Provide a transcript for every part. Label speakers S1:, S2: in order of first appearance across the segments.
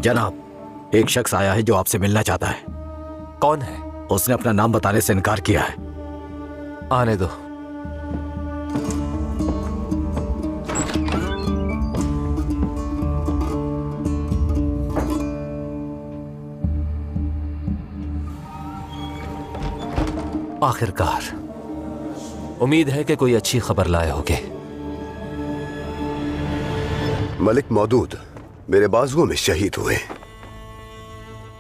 S1: जनाब, एक शख्स आया है जो आपसे मिलना चाहता है।
S2: कौन है?
S1: उसने अपना नाम बताने से इनकार किया है।
S2: आने दो। आखिरकार, उम्मीद है कि कोई अच्छी खबर लाए होगे।
S3: मलिक मौदूद मेरे बाजुओं में शहीद हुए।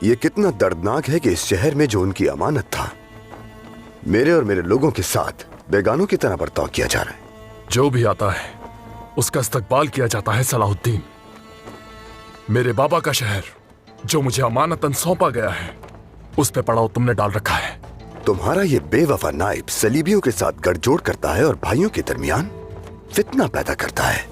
S3: ये कितना दर्दनाक है कि इस शहर में जो उनकी अमानत था, मेरे और मेरे लोगों के साथ बेगानों की तरह बर्ताव किया जा रहा है।
S4: जो भी आता है उसका इस्तकबाल किया जाता है। सलाहुद्दीन, मेरे बाबा का शहर जो मुझे अमानतन सौंपा गया है, उस पे पड़ाव तुमने डाल रखा है।
S3: तुम्हारा ये बेवफा नाइब सलीबियों के साथ गठजोड़ करता है और भाइयों के दरमियान फितना पैदा करता है।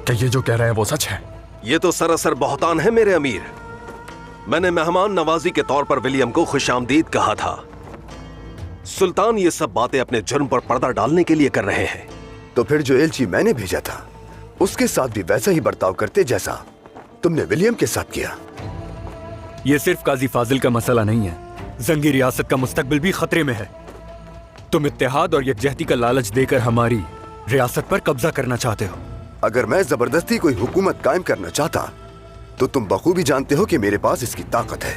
S4: क्या ये जो कह रहे हैं वो सच है?
S5: ये तो सरासर बहतान है मेरे अमीर। मैंने मेहमान नवाजी के तौर पर विलियम को खुशामदीद कहा था। सुल्तान ये सब बातें अपने जुर्म पर पर्दा डालने के लिए कर रहे हैं।
S3: तो फिर जो एलची मैंने भेजा था उसके साथ भी वैसा ही बर्ताव करते जैसा तुमने विलियम के साथ किया।
S6: ये सिर्फ काजी फाजिल का मसला नहीं है, जंगी रियासत का मुस्तकबिल भी खतरे में है। तुम इत्तेहाद और यकजहती का लालच देकर हमारी रियासत पर कब्जा करना चाहते हो।
S3: अगर मैं जबरदस्ती कोई हुकूमत कायम करना चाहता तो तुम बखूबी जानते हो कि मेरे पास इसकी ताकत है।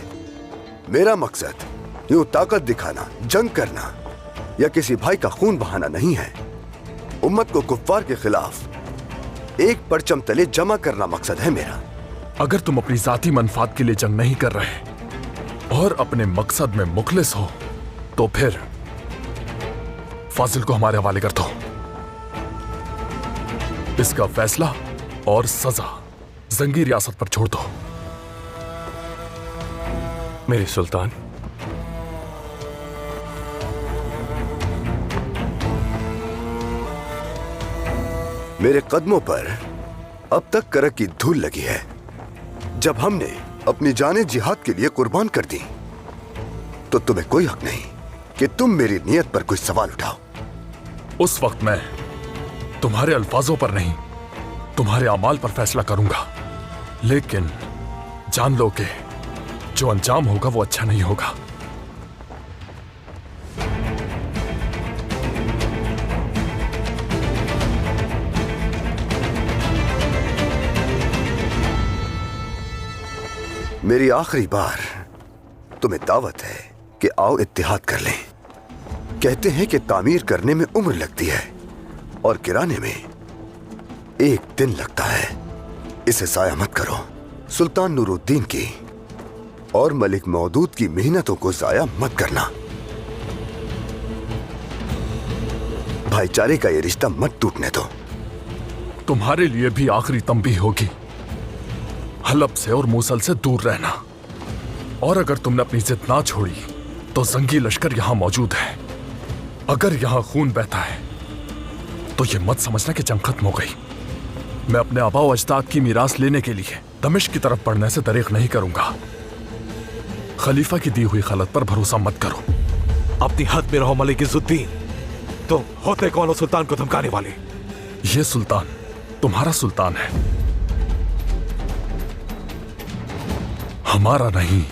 S3: मेरा मकसद यूं ताकत दिखाना, जंग करना या किसी भाई का खून बहाना नहीं है। उम्मत को कुफ्फार के खिलाफ एक परचम तले जमा करना मकसद है मेरा।
S4: अगर तुम अपनी जाती मनफात के लिए जंग नहीं कर रहे और अपने मकसद में मुखलिस हो तो फिर फाजिल को हमारे हवाले कर दो। इसका फैसला और सजा जंगी रियासत पर छोड़ दो।
S6: मेरे सुल्तान,
S3: मेरे कदमों पर अब तक करक की धूल लगी है। जब हमने अपनी जानें जिहाद के लिए कुर्बान कर दी तो तुम्हें कोई हक नहीं कि तुम मेरी नीयत पर कोई सवाल उठाओ।
S4: उस वक्त मैं तुम्हारे अल्फाजों पर नहीं, तुम्हारे अमाल पर फैसला करूंगा। लेकिन जान लो कि जो अंजाम होगा वो अच्छा नहीं होगा।
S3: मेरी आखिरी बार तुम्हें दावत है कि आओ इत्तेहाद कर लें। कहते हैं कि तामीर करने में उम्र लगती है और गिराने में एक दिन लगता है। इसे जाया मत करो। सुल्तान नूरुद्दीन की और मलिक मौदूद की मेहनतों को जाया मत करना। भाईचारे का ये रिश्ता मत टूटने दो।
S4: तुम्हारे लिए भी आखिरी तंबीह होगी, हलब से और मूसल से दूर रहना। और अगर तुमने अपनी जिद ना छोड़ी तो जंगी लश्कर यहां मौजूद है। अगर यहां खून बहता है तो यह मत समझना कि जंग खत्म हो गई। मैं अपने आबा व अजदाद की मीरास लेने के लिए दमिश्क की तरफ बढ़ने से दरेक नहीं करूंगा। खलीफा की दी हुई खलत पर भरोसा मत करो।
S2: अपनी हद में रहो मलिक इज़्ज़ुद्दीन। तुम होते कौन हो सुल्तान को धमकाने वाले?
S4: यह सुल्तान तुम्हारा सुल्तान है, हमारा नहीं।